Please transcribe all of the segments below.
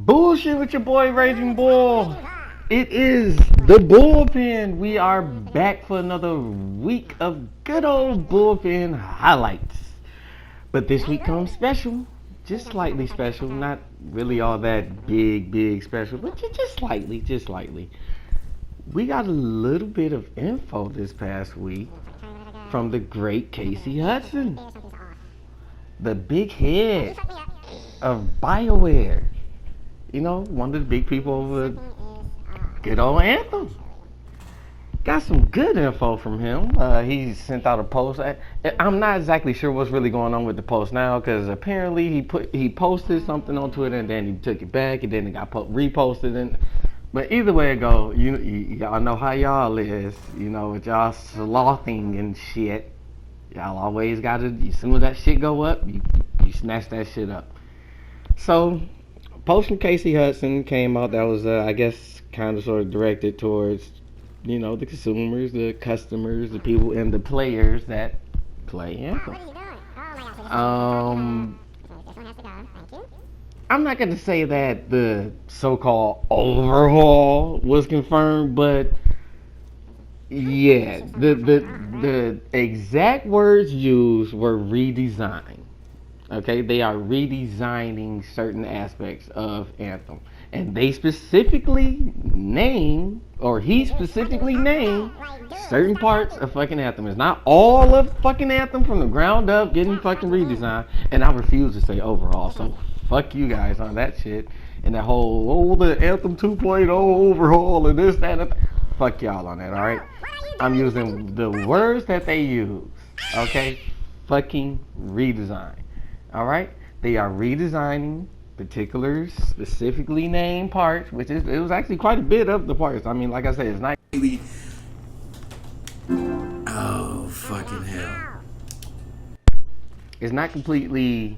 Bullshit with your boy Raging Bull. It is the bullpen. We are back for another week of good old bullpen highlights. But this week comes special, just slightly special, not really all that big special, but just slightly. We got a little bit of info this past week from the great Casey Hudson, the big head of BioWare. You know, one of the big people over good old Anthem. Got some good info from him. He sent out a post. I'm not exactly sure what's really going on with the post now, because apparently he posted something on Twitter and then he took it back and then it got reposted. But either way it go, y'all know how y'all is. You know, with y'all slothing and shit. Y'all always gotta, as soon as that shit go up, you snatch that shit up. So, post from Casey Hudson came out that was, I guess, kind of sort of directed towards, you know, the consumers, the customers, the people, and the players that play Anthem. I'm not going to say that the so-called overhaul was confirmed, but yeah, the exact words used were redesign. Okay, they are redesigning certain aspects of Anthem. And they specifically name, or he specifically named, certain parts of fucking Anthem. It's not all of fucking Anthem from the ground up getting fucking redesigned. And I refuse to say overall, so fuck you guys on that shit. And that whole, the Anthem 2.0 overhaul and this, that, and that. Fuck y'all on that, alright? I'm using the words that they use, okay? Fucking redesign. Alright? They are redesigning particular specifically named parts, which is, it was actually quite a bit of the parts. I mean, like I said, it's not really. Oh, fucking hell. It's not completely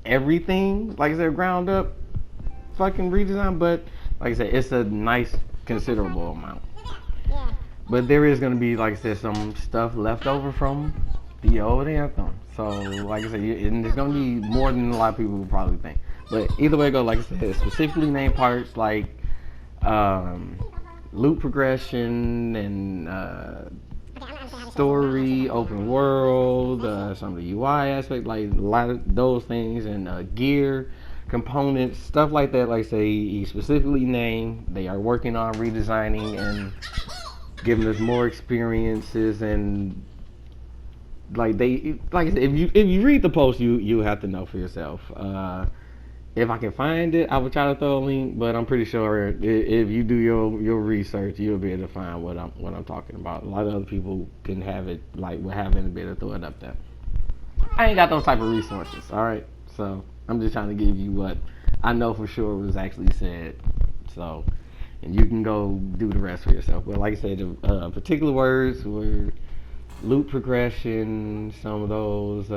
everything, like I said, ground up fucking redesign, but like I said, it's a nice, considerable amount. But there is going to be, like I said, some stuff left over from the old Anthem. So, like I said, and it's going to be more than a lot of people would probably think. But either way it goes, like I said, specifically named parts like loop progression and story, open world, some of the UI aspects, like a lot of those things, and gear, components, stuff like that. Like I say, he specifically named. They are working on redesigning and giving us more experiences, and like I said, if you read the post, you have to know for yourself. If I can find it, I would try to throw a link, but I'm pretty sure if you do your research, you'll be able to find what I'm talking about. A lot of other people can have it, like, will have it and be able to throw it up there. I ain't got those type of resources, all right? So I'm just trying to give you what I know for sure was actually said. So, and you can go do the rest for yourself. But like I said, the particular words were loop progression, some of those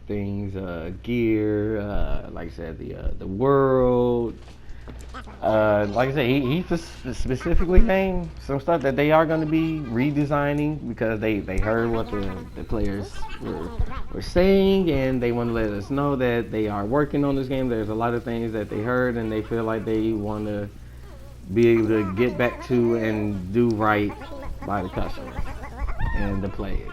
things, gear, like I said, the world. Like I said, he specifically named some stuff that they are going to be redesigning because they heard what the players were saying, and they want to let us know that they are working on this game. There's a lot of things that they heard and they feel like they want to be able to get back to and do right by the customers and the players,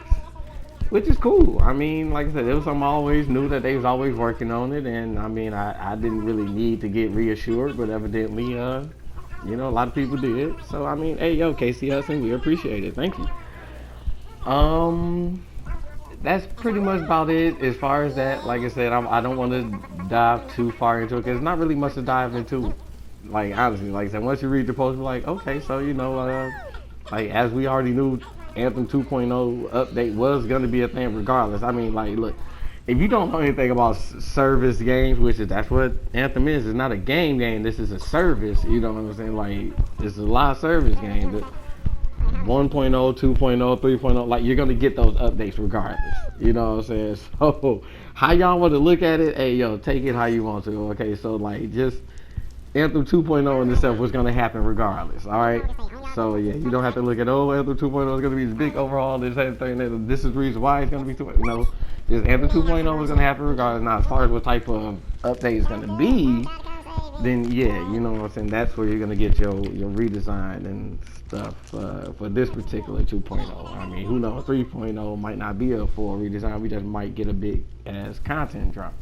which is cool. I mean, like I said, it was something I always knew that they was always working on it, and I mean, I didn't really need to get reassured, but evidently, you know, a lot of people did. So I mean, hey, yo, Casey Hudson, we appreciate it. Thank you. That's pretty much about it as far as that. Like I said, I don't want to dive too far into it because it's not really much to dive into. Like, honestly, like I said, once you read the post, you're like, okay, so you know, like, as we already knew, Anthem 2.0 update was going to be a thing regardless. I mean, like, look, if you don't know anything about service games, which is, that's what Anthem is, it's not a game, this is a service, you know what I'm saying? Like, it's a live service game. 1.0, 2.0, 3.0, like, you're going to get those updates regardless, you know what I'm saying? So, how y'all want to look at it, hey, yo, take it how you want to, okay? So, like, just Anthem 2.0 in itself was going to happen regardless, all right? So, yeah, you don't have to look at, Anthem 2.0 is going to be this big overhaul, this thing, this is the reason why it's going to be 2.0. No, just Anthem 2.0 is going to happen regardless. Now, as far as what type of update it's going to be, then yeah, you know what I'm saying, that's where you're gonna get your redesign and stuff for this particular 2.0. I mean, who knows, 3.0 might not be a full redesign. We just might get a big ass content drop.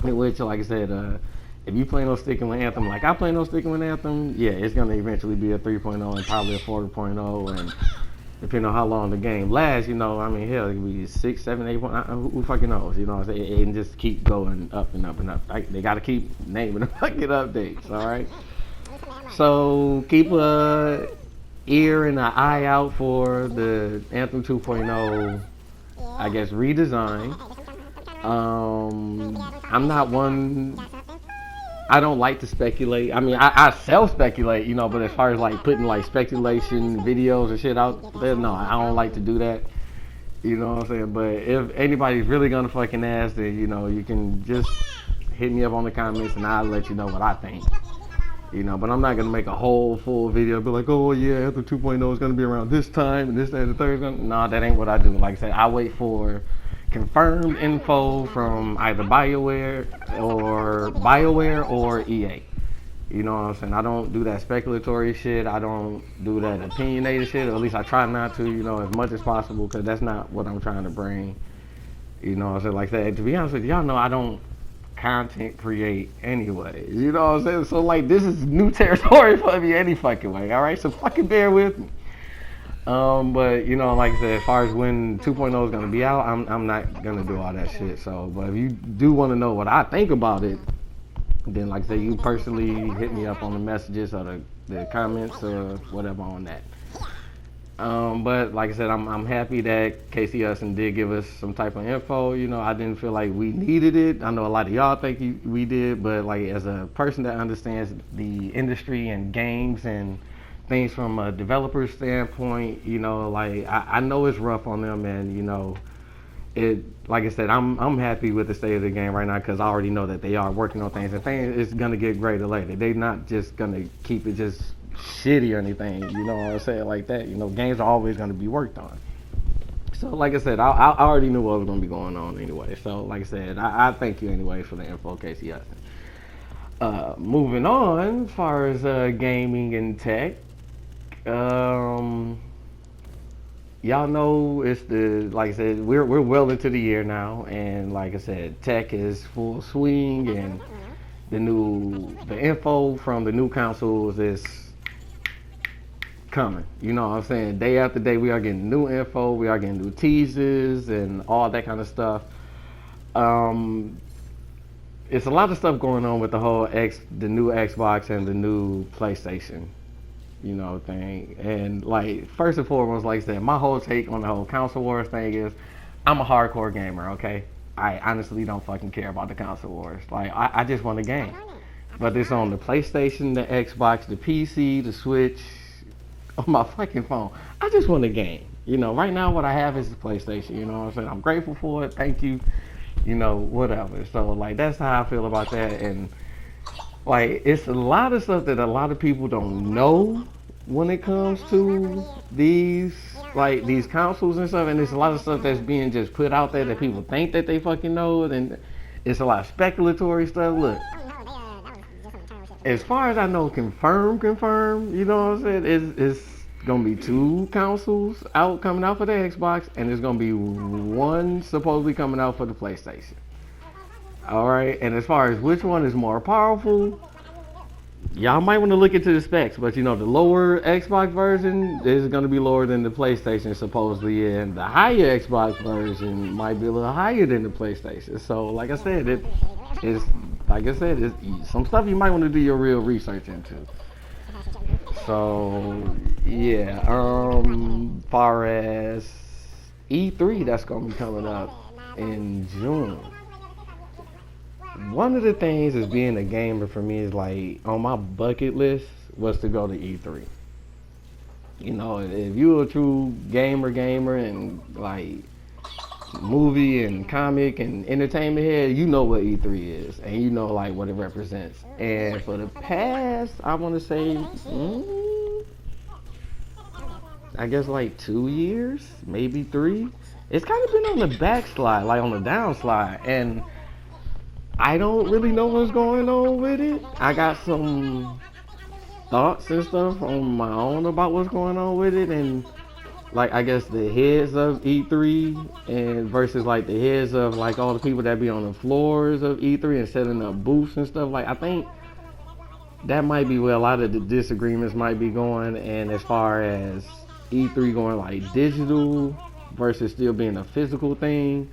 Which, like I said, if you plan on sticking with Anthem, like I plan on sticking with Anthem, yeah, it's gonna eventually be a 3.0 and probably a 4.0, and depending on how long the game lasts, you know, I mean, hell, it could be 6, 7, 8, who fucking knows, you know what I'm saying? And just keep going up and up and up. They gotta keep naming the fucking updates, alright? So keep a ear and an eye out for the Anthem 2.0, I guess, redesign. I'm not one, I don't like to speculate. I mean, I self-speculate, you know, but as far as like putting like speculation videos and shit out there, no, I don't like to do that. You know what I'm saying? But if anybody's really gonna fucking ask, then, you know, you can just hit me up on the comments and I'll let you know what I think. You know, but I'm not gonna make a whole full video, be like, oh yeah, Anthem 2.0 is gonna be around this time and this, that, and the third. No, that ain't what I do. Like I said, I wait for confirmed info from either BioWare or EA. You know what I'm saying? I don't do that speculatory shit. I don't do that opinionated shit, or at least I try not to, you know, as much as possible, because that's not what I'm trying to bring. You know what I'm saying? Like that. To be honest with you, y'all know I don't content create anyway. You know what I'm saying? So like, this is new territory for me any fucking way. All right, so fucking bear with me. But you know, like I said, as far as when 2.0 is gonna be out, I'm not gonna do all that shit. So, but if you do want to know what I think about it, then like I said, you personally hit me up on the messages or the comments or whatever on that. But like I said, I'm happy that Casey Hudson did give us some type of info. You know, I didn't feel like we needed it. I know a lot of y'all think we did, but like as a person that understands the industry and games and things from a developer standpoint, you know, like I know it's rough on them, and you know, it, like I said, I'm happy with the state of the game right now, because I already know that they are working on things, and things is gonna get greater later. They're not just gonna keep it just shitty or anything, you know what I'm saying, like that. You know, games are always gonna be worked on. So like I said, I already knew what was gonna be going on anyway. So like I said, I thank you anyway for the info, Casey Hudson. Moving on, as far as gaming and tech. Y'all know it's the, like I said, we're well into the year now, and like I said, tech is full swing, and the info from the new consoles is coming. You know what I'm saying? Day after day, we are getting new info, we are getting new teasers and all that kind of stuff. It's a lot of stuff going on with the new Xbox and the new PlayStation, you know, thing. And like, first and foremost, like I said, my whole take on the whole console wars thing is, I'm a hardcore gamer, okay? I honestly don't fucking care about the console wars. Like, I just want a game. Whether it's on the PlayStation, the Xbox, the PC, the Switch, on my fucking phone, I just want a game. You know, right now what I have is the PlayStation, you know what I'm saying? I'm grateful for it, thank you, you know, whatever. So like, that's how I feel about that. And like, it's a lot of stuff that a lot of people don't know when it comes to these consoles and stuff, and there's a lot of stuff that's being just put out there that people think that they fucking know, and it's a lot of speculatory stuff. Look, as far as I know, confirmed, you know what I'm saying, it's gonna be 2 consoles coming out for the Xbox, and there's gonna be 1 supposedly coming out for the PlayStation. Alright, and as far as which one is more powerful, y'all might want to look into the specs, but you know, the lower Xbox version is going to be lower than the PlayStation supposedly, and the higher Xbox version might be a little higher than the PlayStation. So like I said, it's some stuff you might want to do your real research into. So yeah, far as E3 that's going to be coming up in June. One of the things as being a gamer for me is like, on my bucket list was to go to E3. You know, if you're a true gamer and like movie and comic and entertainment head, you know what E3 is, and you know like what it represents. And for the past, I want to say, I guess like 2 years, maybe 3, it's kind of been on the backslide, like on the downslide. And I don't really know what's going on with it. I got some thoughts and stuff on my own about what's going on with it, and like I guess the heads of E3 and versus like the heads of like all the people that be on the floors of E3 and setting up booths and stuff. Like I think that might be where a lot of the disagreements might be going. And as far as E3 going like digital versus still being a physical thing,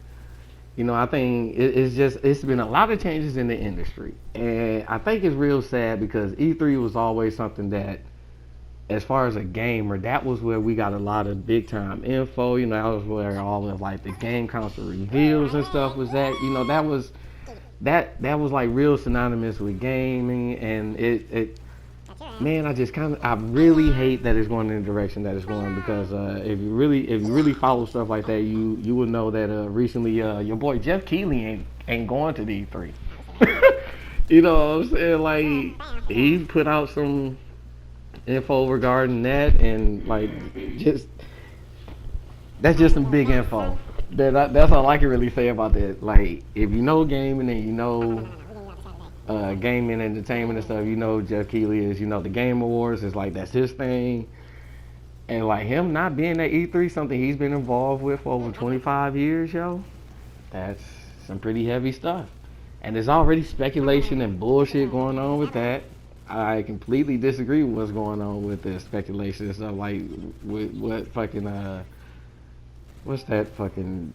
I think it's been a lot of changes in the industry, and I think it's real sad because E3 was always something that, as far as a gamer, that was where we got a lot of big time info. That was where all of like the game console reveals and stuff was at. That was like real synonymous with gaming, and it man, I really hate that it's going in the direction that it's going, because if you really follow stuff like that, you will know that recently your boy Geoff Keighley ain't going to the E3. You know what I'm saying? Like, he put out some info regarding that, and like that's just some big info. That's all I can really say about that. Like, if you know gaming and you know gaming entertainment and stuff, Geoff Keighley is, the Game Awards is like, that's his thing. And like him not being at E3, something he's been involved with for over 25 years, that's some pretty heavy stuff. And there's already speculation and bullshit going on with that. I completely disagree with what's going on with the speculation and stuff, like with what fucking what's that fucking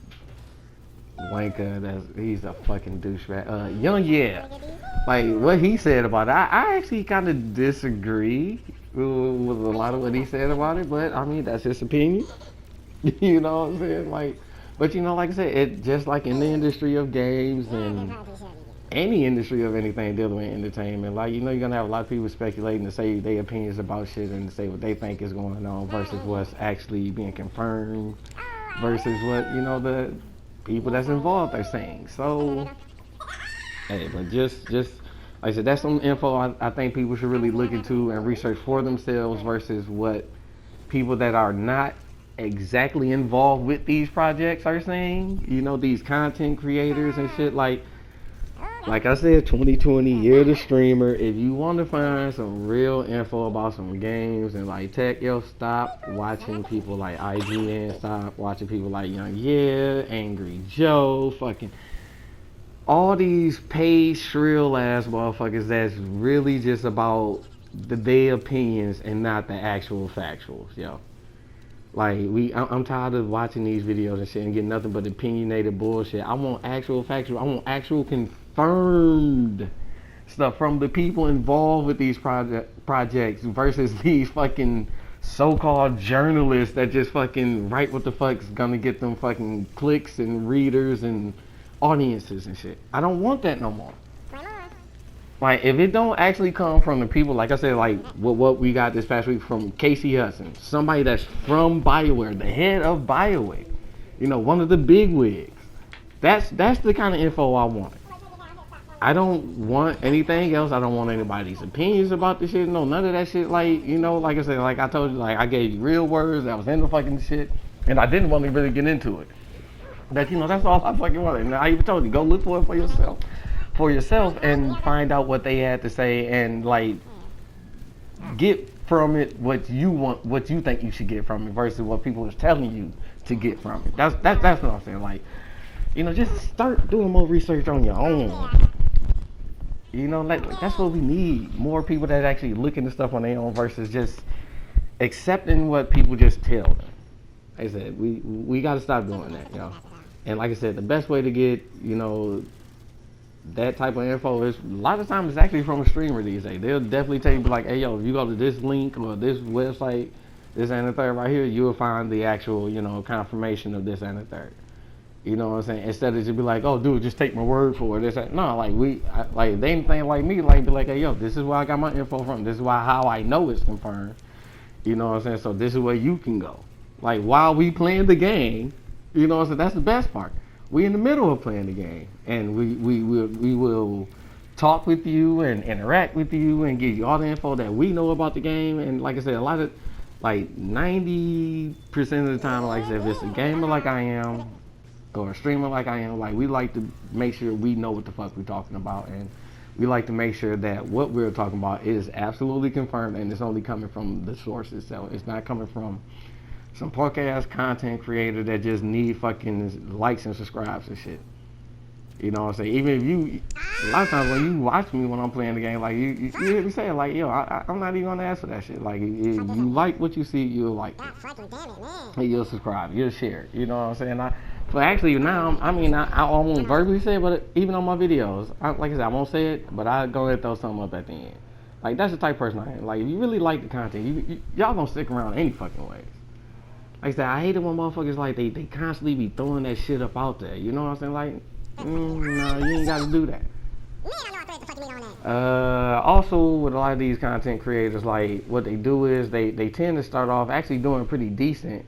wanker he's a fucking douchebag. Young Yeah. Like what he said about it, I actually kind of disagree with a lot of what he said about it, but I mean that's his opinion. You know what I'm saying? Like, but like I said, it just like in the industry of games and any industry of anything dealing with entertainment, like you're gonna have a lot of people speculating to say their opinions about shit and to say what they think is going on versus what's actually being confirmed versus what the people that's involved are saying. So, hey, but just like I said, that's some info I think people should really look into and research for themselves versus what people that are not exactly involved with these projects are saying. These content creators and shit. Like I said, 2020, year of the streamer. If you want to find some real info about some games and like tech, stop watching people like IGN, stop watching people like Young Yeah, Angry Joe, fucking all these paid shrill ass motherfuckers that's really just about their opinions and not the actual factuals, Like I'm tired of watching these videos and shit and getting nothing but opinionated bullshit. I want actual factual. I want actual confirmed stuff from the people involved with these projects versus these fucking so-called journalists that just fucking write what the fuck's gonna get them fucking clicks and readers and audiences and shit. I don't want that no more. Like, if it don't actually come from the people, like I said, like what we got this past week from Casey Hudson, somebody that's from BioWare, the head of BioWare, one of the big wigs. That's the kind of info I want. I don't want anything else. I don't want anybody's opinions about this shit. No, none of that shit. Like, like I said, like I told you, like I gave you real words that was in the fucking shit, and I didn't want to really get into it. But that's all I fucking wanted. And I even told you, go look for it for yourself and find out what they had to say and like get from it what you want, what you think you should get from it versus what people is telling you to get from it. That's what I'm saying. Like, just start doing more research on your own. Like that's what we need. More people that actually look into stuff on their own versus just accepting what people just tell them. Like I said, we got to stop doing that, And like I said, the best way to get, that type of info is a lot of times it's actually from a streamer these days. They'll definitely tell you like, hey yo, if you go to this link or this website, this and the third right here, you'll find the actual, confirmation of this and the third. You know what I'm saying? Instead of just be like, oh dude, just take my word for it. This, that. No, like they ain't think like me, like be like, hey yo, this is where I got my info from. This is how I know it's confirmed. You know what I'm saying? So this is where you can go. Like while we playing the game, you know what I'm saying? That's the best part. We in the middle of playing the game, and we will talk with you and interact with you and give you all the info that we know about the game. And like I said, a lot of like 90% of the time, like I said, if it's a gamer like I am, or a streamer like I am, like we like to make sure we know what the fuck we're talking about, and we like to make sure that what we're talking about is absolutely confirmed and it's only coming from the source itself. It's not coming from some punk ass content creator that just need fucking likes and subscribes and shit. You know what I'm saying? Even if you, a lot of times when you watch me when I'm playing the game, like you hear me say like, yo, I'm not even gonna ask for that shit. Like, if you like what you see, you'll like it. You'll subscribe, you'll share. You know what I'm saying? But actually now, I won't verbally say it, but even on my videos, like I said, I won't say it, but I go ahead and throw something up at the end. Like, that's the type of person I am. Like, if you really like the content, y'all gonna stick around any fucking ways. Like I said, I hate it when motherfuckers, like, they constantly be throwing that shit up out there. You know what I'm saying? Like, no, you ain't gotta do that. Also, with a lot of these content creators, like, what they do is they tend to start off actually doing pretty decent,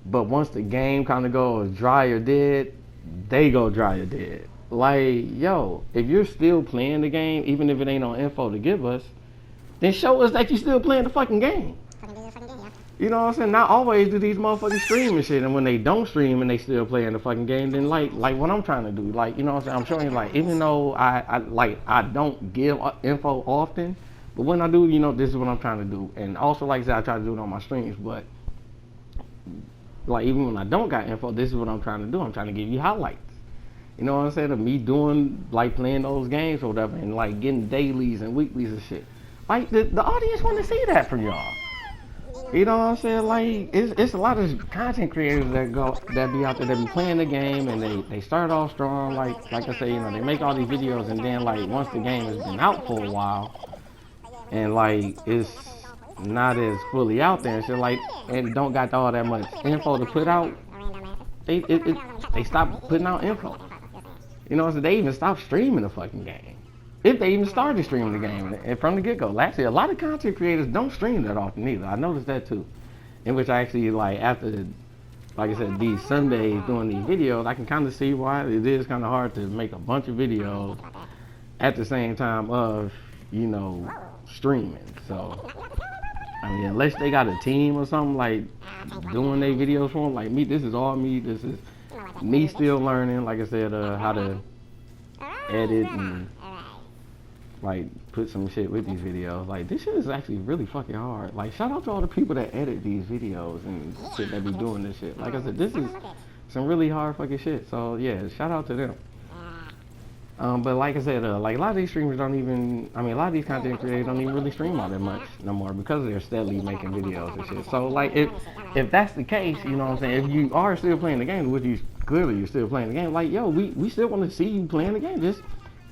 but once the game kind of goes dry or dead, they go dry or dead. Like, yo, if you're still playing the game, even if it ain't on info to give us, then show us that you're still playing the fucking game. You know what I'm saying? Not always do these motherfuckers stream and shit, and when they don't stream and they still playing the fucking game, then like what I'm trying to do, like, you know what I'm saying? I'm showing you, like, even though I don't give info often, but when I do, you know, this is what I'm trying to do. And also, like I said, I try to do it on my streams, but like, even when I don't got info, this is what I'm trying to do. I'm trying to give you highlights. You know what I'm saying? Of me doing, like, playing those games or whatever, and like getting dailies and weeklies and shit. Like, the audience want to see that from y'all. You know what I'm saying? Like, it's a lot of content creators that be out there that be playing the game, and they start off strong, like I say, you know, they make all these videos, and then like once the game has been out for a while, and like it's not as fully out there and shit, like, and don't got all that much info to put out, they stop putting out info. You know, so they even stopped streaming the fucking game. If they even started streaming the game and from the get-go. Actually, a lot of content creators don't stream that often either. I noticed that too. In which I actually, like, after, like I said, these Sundays doing these videos, I can kind of see why it is kind of hard to make a bunch of videos at the same time of, you know, streaming. So, I mean, unless they got a team or something, like, doing their videos for them, like me, this is all me. This is me still learning, like I said, how to edit and, like, put some shit with these videos. Like, this shit is actually really fucking hard. Like, shout out to all the people that edit these videos and shit that be doing this shit. Like I said, this is some really hard fucking shit. So, yeah, shout out to them. But like I said, like, a lot of these streamers don't even, a lot of these content creators don't even really stream all that much no more because they're steadily making videos and shit. So, like, if that's the case, you know what I'm saying, if you are still playing the game, which you clearly you're still playing the game, like, yo, we still want to see you playing the game. Just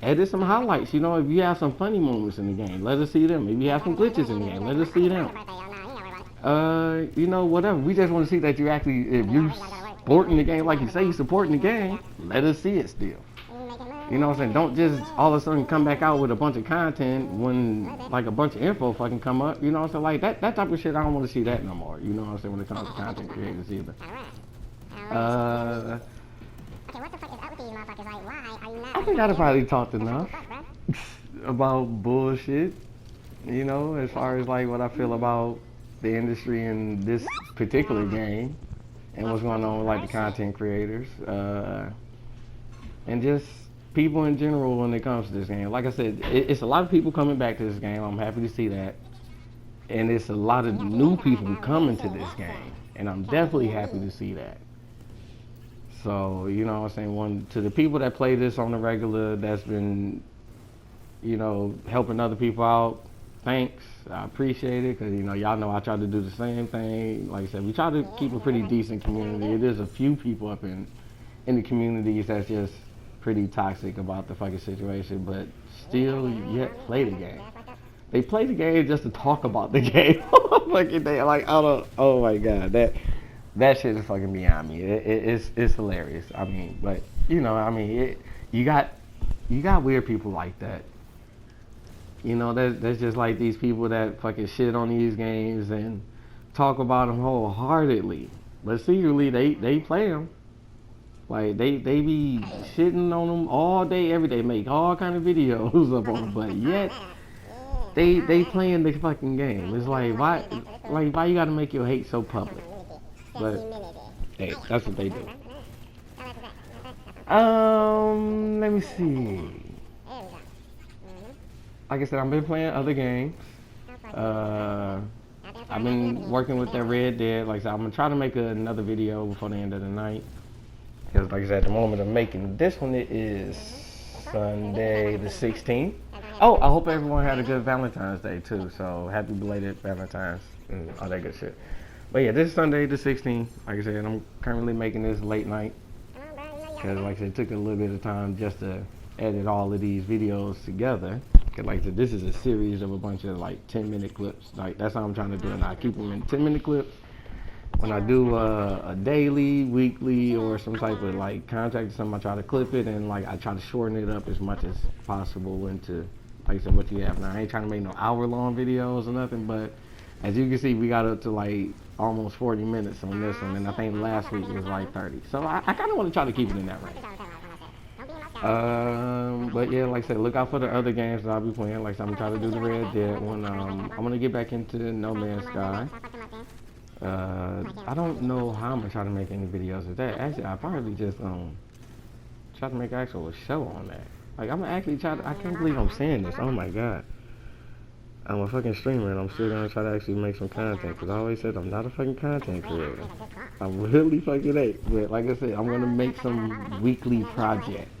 edit some highlights. You know, if you have some funny moments in the game, let us see them. If you have some glitches in the game, let us see them. You know, whatever. We just want to see that you actually, if you're supporting the game like you say you're supporting the game, let us see it still. You know what I'm saying? Don't just all of a sudden come back out with a bunch of content when, like, a bunch of info fucking come up. You know what I'm saying? Like, that type of shit, I don't want to see that no more. You know what I'm saying? When it comes to content creators either. I think I'd probably talked enough about bullshit, you know, as far as, like, what I feel about the industry in this particular game and what's going on with, like, the content creators, and just people in general when it comes to this game. Like I said, it's a lot of people coming back to this game. I'm happy to see that. And it's a lot of new people coming to this game, and I'm definitely happy to see that. So, you know what I'm saying, to the people that play this on the regular, that's been, you know, helping other people out, thanks. I appreciate it, because, you know, y'all know I try to do the same thing. Like I said, we try to keep a pretty decent community. It is a few people up in the communities that's just pretty toxic about the fucking situation, but still yet play the game. They play the game just to talk about the game. Fucking day, like, oh my god, that shit is fucking beyond me. It's hilarious. I mean, but you know, you got weird people like that. You know, that's just like these people that fucking shit on these games and talk about them wholeheartedly, but secretly they play them. Like, they be shitting on them all day, every day, make all kind of videos up on them, but yet they playing the fucking game. It's like, why you gotta make your hate so public? But hey, that's what they do. Let me see. Like I said, I've been playing other games. Uh, I've been working with that Red Dead. Like I said, I'm gonna try to make another video before the end of the night. Because like I said, at the moment of making this one, it is Sunday the 16th. Oh, I hope everyone had a good Valentine's Day too. So happy belated Valentine's and all that good shit. But yeah, this is Sunday the 16th. Like I said, I'm currently making this late night. Because like I said, it took a little bit of time just to edit all of these videos together. Cause like I said, this is a series of a bunch of like 10-minute clips. Like that's how I'm trying to do it. And I keep them in 10-minute clips. When I do a daily, weekly, or some type of like contact or something, I try to clip it and like I try to shorten it up as much as possible into, like I said, what you have now. I ain't trying to make no hour-long videos or nothing, but as you can see, we got up to like almost 40 minutes on this one, and I think last week was like 30. So I kind of want to try to keep it in that range. But yeah, like I said, look out for the other games that I'll be playing. Like I said, I'm trying to do the Red Dead one. I'm gonna get back into No Man's Sky. I don't know how I'm gonna try to make any videos of that. Actually, I'll probably just try to make an actual show on that. Like I'm gonna actually try to, I can't believe I'm saying this. Oh my god. I'm a fucking streamer and I'm still gonna try to actually make some content because I always said I'm not a fucking content creator. I'm really fucking ain't. But like I said, I'm gonna make some weekly projects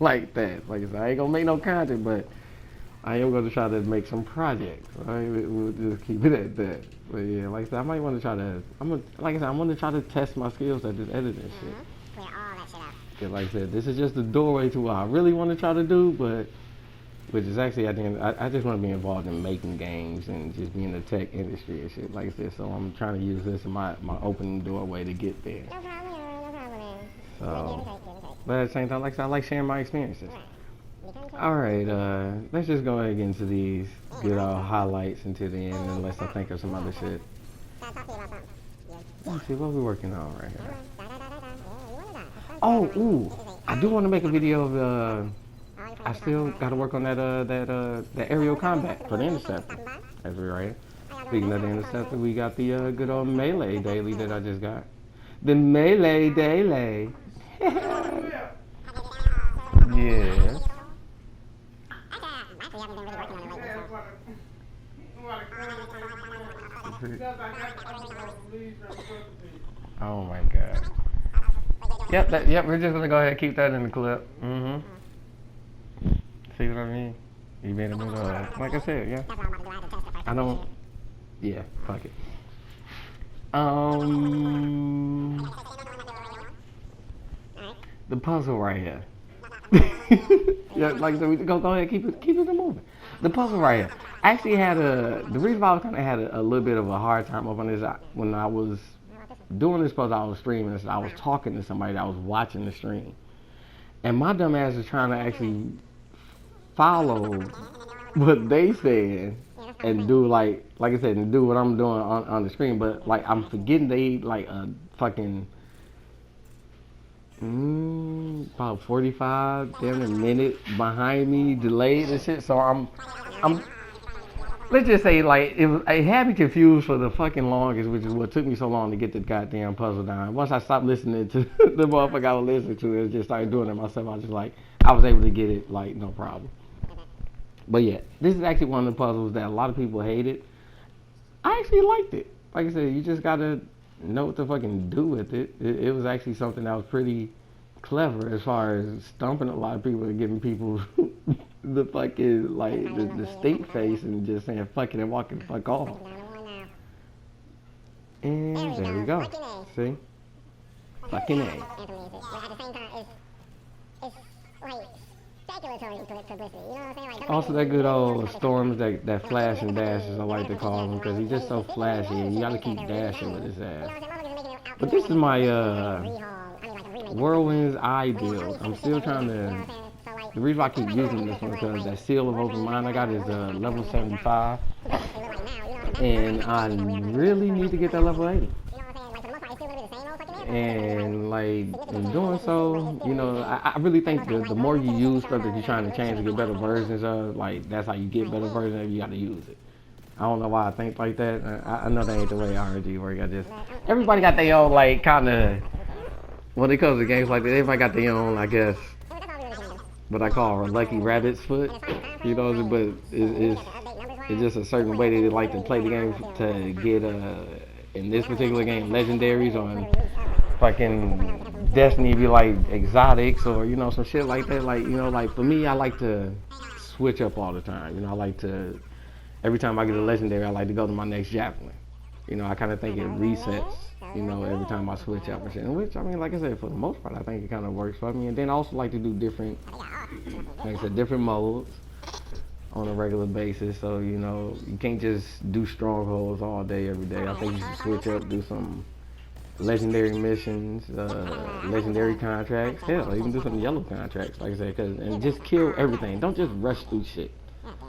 like that. Like I said, I ain't gonna make no content, but I am gonna try to make some projects. Right? We'll just keep it at that. But yeah, like I said, I might want to try to. Like I said, I want to try to test my skills at this editing shit. Clear all that shit out. Cause like I said, this is just the doorway to what I really want to try to do, but. Which is actually, at the end, I just want to be involved in making games and just be in the tech industry and shit like this. So I'm trying to use this as my opening doorway to get there. No problem. So, but at the same time, like I said, I like sharing my experiences. Alright, let's just go ahead and get into these good old highlights until the end unless I think of some other shit. Let's see, what we working on right here? Oh, ooh, I do want to make a video of I still got to work on that aerial combat for the interceptor. As we're right. Speaking of the interceptor, we got the good old melee daily that I just got. The melee daily. Yeah. Oh my god. Yep, we're just gonna go ahead and keep that in the clip. See what I mean? You made a bit of, like I said, yeah. I don't, yeah, fuck it. The puzzle right here. Yeah, like I said, we go ahead, keep it moving. The puzzle right here. I actually had the reason why I kind of had a little bit of a hard time up on this, when I was doing this puzzle, I was streaming this, I was talking to somebody that was watching the stream. And my dumb ass is trying to actually follow what they said and do like I said, and do what I'm doing on the screen, but like I'm forgetting they like a fucking about 45 damn a minute behind me, delayed and shit. So I'm let's just say like it had me confused for the fucking longest, which is what took me so long to get the goddamn puzzle down. Once I stopped listening to the motherfucker I was listening to and just started doing it myself, I was able to get it like no problem. But yeah, this is actually one of the puzzles that a lot of people hated. I actually liked it. Like I said, you just gotta know what to fucking do with it. It was actually something that was pretty clever as far as stumping a lot of people and giving people the fucking, like, the stink face and just saying fuck it and walking the fuck off. And there we go. See? Fucking A. Also, that good old Storms that flash and dashes, I like to call him, because he's just so flashy and you gotta keep dashing with his ass. But this is my Whirlwind's Eye build. I'm still trying to. The reason why I keep using this one is because that Seal of Open Mind I got is level 75, and I really need to get that level 80. And like in doing so, you know, I really think the more you use stuff that you're trying to change to get better versions of, like that's how you get better versions of it, you got to use it. I don't know why I think like that. I know that ain't the way RNG work. Everybody got their own like kind of when it comes to games like that, everybody got their own, I guess, what I call a lucky rabbit's foot. You know, but it's just a certain way they like to play the game to get in this particular game legendaries on fucking Destiny be like exotics or some shit like that. Like like for me, I like to switch up all the time. I like to every time I get a legendary, I like to go to my next javelin. I kind of think it resets. Every time I switch up and shit. Which I mean, like I said, for the most part, I think it kind of works for me. And then I also like to do different, like I said, different modes on a regular basis. So you can't just do strongholds all day every day. I think you should switch up, do some legendary missions, legendary contracts. Hell, even do some yellow contracts, like I said, and just kill everything. Don't just rush through shit.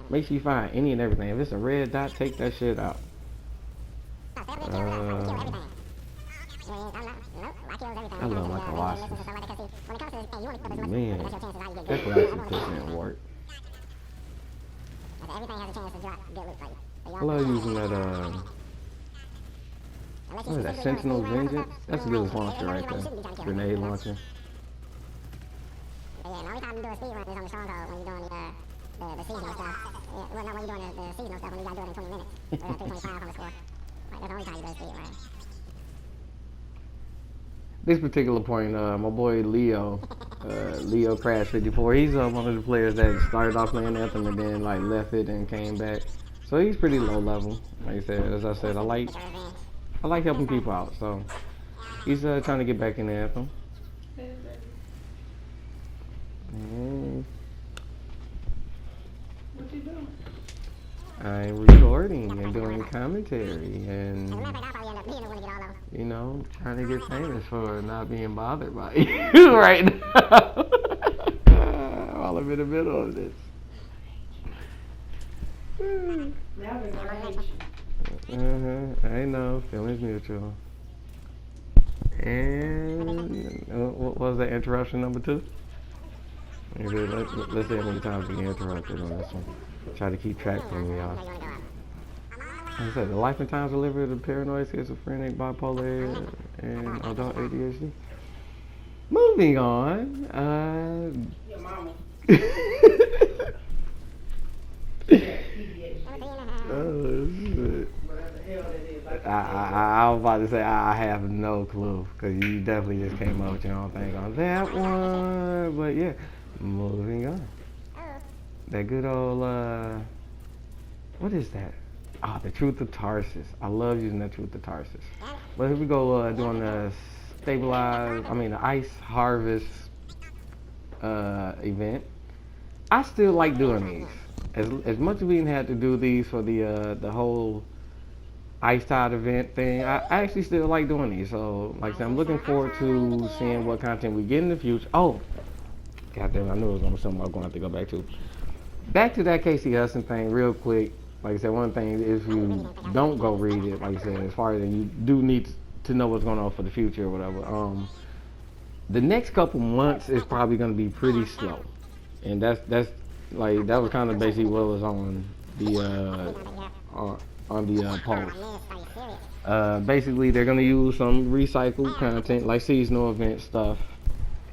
Make sure you find any and everything. If it's a red dot, take that shit out. I love my Colossus. Man, that's what I should put in work. I love using that, what is that, Sentinel Vengeance? That's a good launcher right there. Grenade launcher. Yeah, the only time you do a speed run is on the stronghold when you're doing the seasonal stuff. Well, no, when you're doing the seasonal stuff when you gotta do it in 20 minutes. Or 325 on the score. Like, that's the only time you do a speed run. This particular point, my boy Leo, Leo Crash 54, he's one of the players that started off playing Anthem and then like left it and came back. So he's pretty low level. Like I said, as I said, I like helping people out. So he's trying to get back in Anthem. What you doing? I'm recording and doing commentary and trying to get famous for not being bothered by you right now. While I'm in the middle of this. I know, feelings mutual. And what was that interruption number 2? Let's see how many times we get interrupted on this one. Try to keep track for me, y'all. Like I said, the life and times delivered of paranoid, schizophrenic, bipolar, and adult ADHD. Moving on. Your mama. Oh, shit. I was about to say I have no clue because you definitely just came up with your own thing on that one. But yeah, moving on. That good old, what is that? The Truth of Tarsus. I love using that Truth of Tarsus. But here we go doing the the ice harvest event. I still like doing these. As much as we didn't have to do these for the whole Ice Tide event thing, I actually still like doing these. So, like I said, I'm looking forward to seeing what content we get in the future. Oh, goddamn, I knew it was going to be something I was going to have to go back to. Back to that Casey Hudson thing real quick. Like I said, one thing, if you don't go read it, like I said, as far as you do need to know what's going on for the future or whatever, the next couple months is probably going to be pretty slow. And that was kind of basically what was on the post. Basically, they're going to use some recycled content, like seasonal event stuff,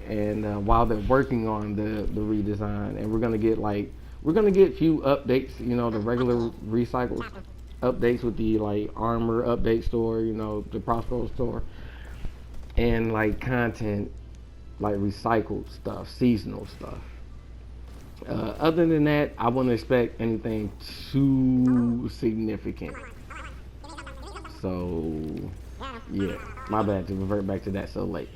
and while they're working on the redesign, and we're going to get few updates, the regular recycled updates with the like armor update store, the Prospero store, and like content, like recycled stuff, seasonal stuff. Other than that, I wouldn't expect anything too significant. So, yeah, my bad to revert back to that so late.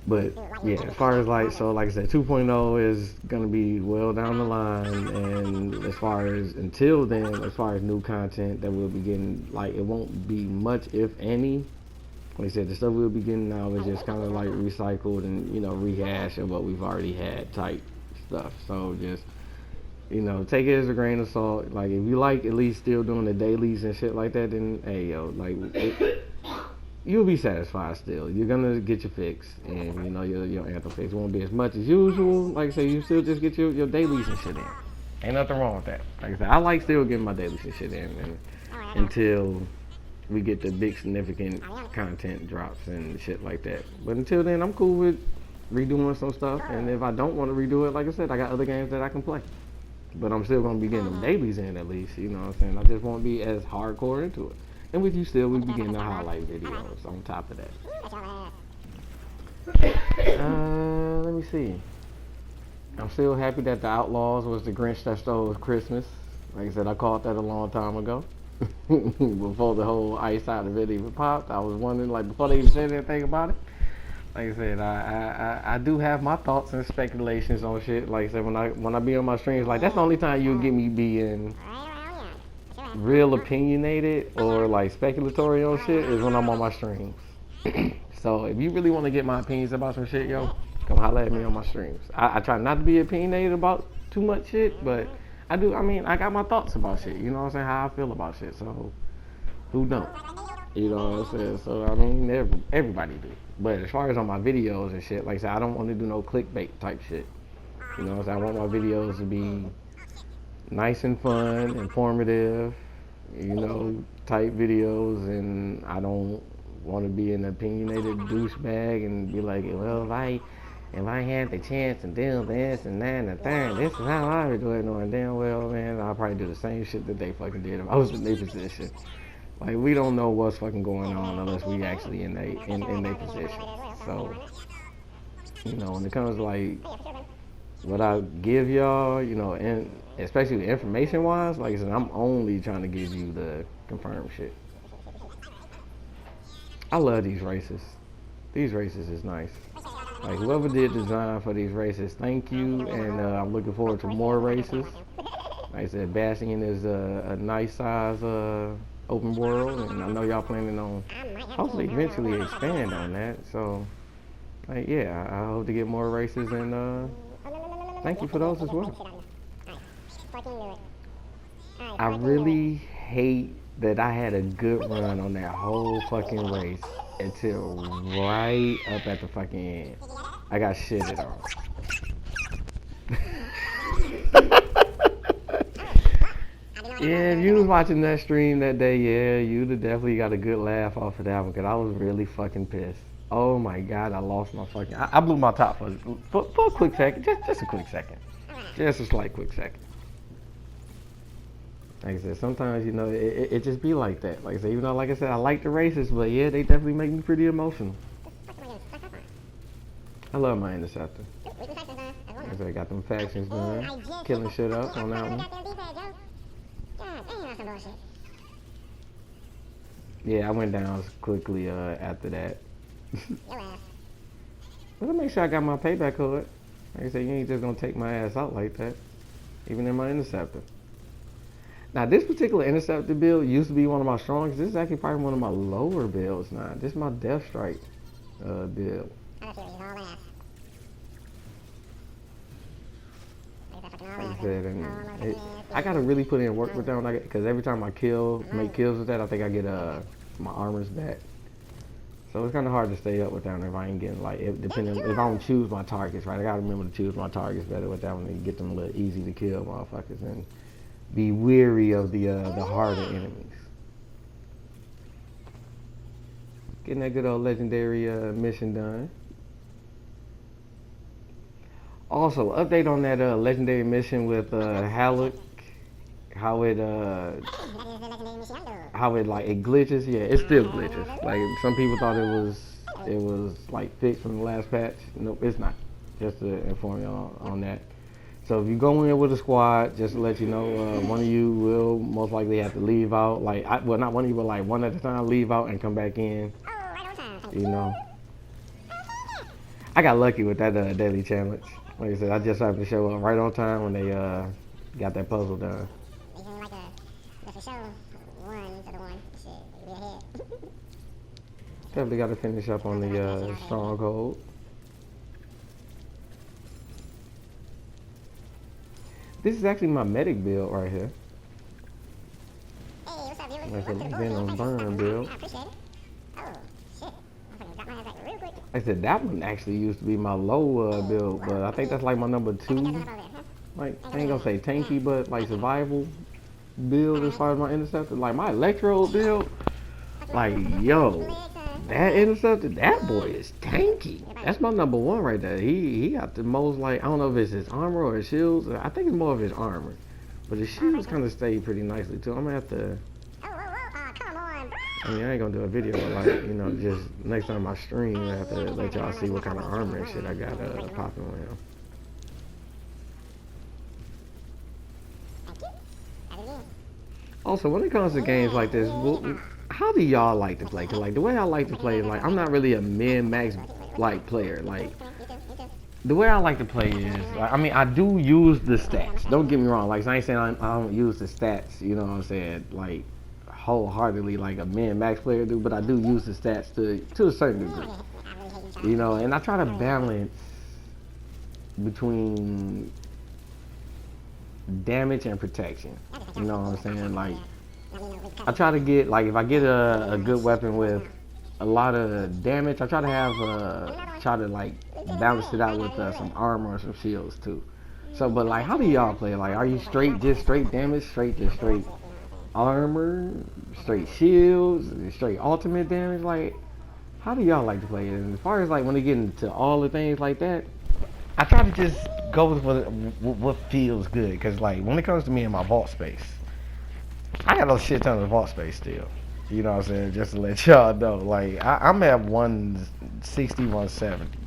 But yeah, as far as like I said, 2.0 is gonna be well down the line, and as far as until then, as far as new content that we'll be getting, like it won't be much if any. Like I said, the stuff we'll be getting now is just kind of like recycled and rehash of what we've already had type stuff. So just take it as a grain of salt. Like if you like at least still doing the dailies and shit like that, then hey yo, like you'll be satisfied still. You're gonna get your fix, and your Anthem fix won't be as much as usual. Like I say, you still just get your dailies and shit in. Ain't nothing wrong with that. Like I said, I like still getting my dailies and shit in, and until we get the big significant content drops and shit like that. But until then, I'm cool with redoing some stuff. And if I don't want to redo it, like I said, I got other games that I can play. But I'm still gonna be getting them dailies in at least. You know what I'm saying? I just won't be as hardcore into it. And with you still, we be getting the highlight videos on top of that. Let me see. I'm still happy that the Outlaws was the Grinch that stole Christmas. Like I said, I caught that a long time ago. Before the whole Ice Out event even popped, I was wondering, like, before they even said anything about it. Like I said, I do have my thoughts and speculations on shit. Like I said, when I be on my streams, like, that's the only time you'll get me being real opinionated or like speculatory on shit is when I'm on my streams. So if you really want to get my opinions about some shit, yo, come holler at me on my streams. I try not to be opinionated about too much shit, but I do. I mean, I got my thoughts about shit. You know what I'm saying? How I feel about shit. So who don't? You know what I'm saying? So I mean, everybody do. But as far as on my videos and shit, like I said, I don't want to do no clickbait type shit. You know what I'm saying? I want my videos to be nice and fun, informative, you know, type videos, and I don't want to be an opinionated douchebag and be like, well, if I had the chance to do this and that and the third, this is how I would do it, knowing damn well, man, I'll probably do the same shit that they fucking did if I was in their position. Like, we don't know what's fucking going on unless we actually in their position. So, you know, when it comes to like what I give y'all, you know, and especially information wise, like I said, I'm only trying to give you the confirmed shit. I love these races. These races is nice. Like, whoever did design for these races, thank you, and I'm looking forward to more races. Like I said, Bastion is a nice size open world, and I know y'all planning on hopefully eventually expand on that. So, like, yeah, I hope to get more races, and thank you for those as well. I really hate that I had a good run on that whole fucking race until right up at the fucking end. I got shitted on. Yeah, if you was watching that stream that day, yeah, you'd have definitely got a good laugh off of that one, because I was really fucking pissed. Oh my god, I lost my fucking... I blew my top for a quick second. Just a quick second. Just a slight quick second. Like I said, sometimes, you know, it just be like that. Like I said, even though, like I said, I like the races, but yeah, they definitely make me pretty emotional. I love my Interceptor. Like I said, I got them factions done. Killing shit up on that one. Yeah, I went down quickly after that. But I make sure I got my payback card. Like I said, you ain't just gonna take my ass out like that. Even in my Interceptor. Now, this particular Interceptor build used to be one of my strongest. This is actually probably one of my lower builds now. This is my Death Strike build. Like I said, and I gotta really put in work with that one, because every time I make kills with that, I think I get my armors back. So it's kind of hard to stay up with that one if I ain't getting, like, if I don't choose my targets, right? I gotta remember to choose my targets better with that one and get them a little easy to kill motherfuckers and be weary of the harder enemies. Getting that good old legendary mission done. Also, update on that legendary mission with Halleck, how it like it glitches. Yeah, it still glitches. Like, some people thought it was like fixed from the last patch. Nope, it's not. Just to inform y'all on that. So if you go in with a squad, just to let you know, one of you will most likely have to leave out. Like, well, not one of you, but like one at a time, leave out and come back in. You know, I got lucky with that daily challenge. Like I said, I just happened to show up right on time when they got that puzzle done. Definitely got to finish up on the stronghold. This is actually my medic build right here. Like a Venom Burn build. Like I said, that one actually used to be my low build, but I think that's like my number 2. Like, I ain't gonna say tanky, but like survival build as far as my Interceptor. Like, my Electro build, Like, yo, that interceptor, that boy is tanky. That's my number one right there. He got the most, like, I don't know if it's his armor or his shields. I think it's more of his armor. But his shields kind of stay pretty nicely too. I'm gonna have to. I mean, I ain't gonna do a video, but like, you know, just next time I stream, I have to let y'all see what kind of armor and shit I got popping with him. Also, when it comes to games like this, how do y'all like to play? Cause like the way I like to play, like I'm not really a min-max like player. Like the way I like to play is, like, I mean, I do use the stats. Don't get me wrong. Like I ain't saying I don't use the stats. You know what I'm saying? Like wholeheartedly, like a min-max player do. But I do use the stats to a certain degree. You know, and I try to balance between damage and protection. You know what I'm saying? Like I try to get, like, if I get a good weapon with a lot of damage, I try to have like balance it out with some armor or some shields too. So, but like, how do y'all play? Like, are you just straight damage, straight armor, straight shields, straight ultimate damage? Like, how do y'all like to play it? And as far as like when they get into all the things like that, I try to just go with what feels good. Because like when it comes to me in my vault space, I got a shit ton of vault space still. You know what I'm saying? Just to let y'all know. Like I'm at 160, 170.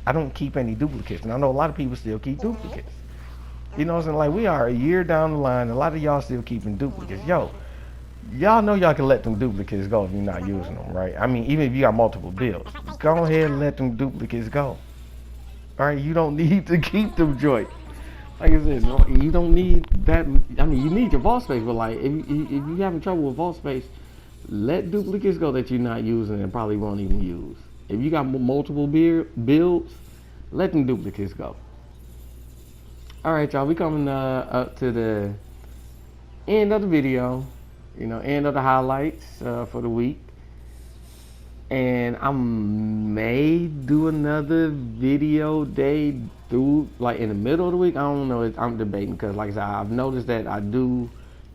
I don't keep any duplicates. And I know a lot of people still keep duplicates. You know what I'm saying? Like we are a year down the line. A lot of y'all still keeping duplicates. Yo, y'all know y'all can let them duplicates go if you're not using them, right? I mean, even if you got multiple builds, go ahead and let them duplicates go. Alright, you don't need to keep them joints. Like I said, you don't need that. I mean, you need your vault space, but like, if you having trouble with vault space, let duplicates go that you're not using and probably won't even use. If you got multiple builds, let them duplicates go. Alright, y'all, we coming up to the end of the video. You know, end of the highlights for the week. And I may do another video day through, like in the middle of the week. I don't know. I'm debating because, like I said, I've noticed that I do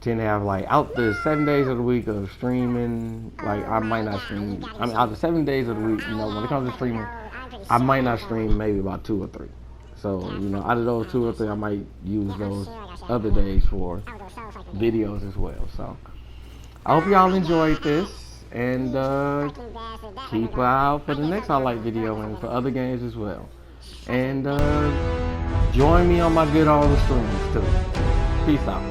tend to have like out the 7 days of the week of streaming. Like I might not stream. I mean, out the 7 days of the week, you know, when it comes to streaming, I might not stream maybe about 2 or 3. So, you know, out of those 2 or 3, I might use those other days for videos as well. So, I hope y'all enjoyed this. And keep an eye out for the next highlight video and for other games as well. And join me on my good old streams too. Peace out.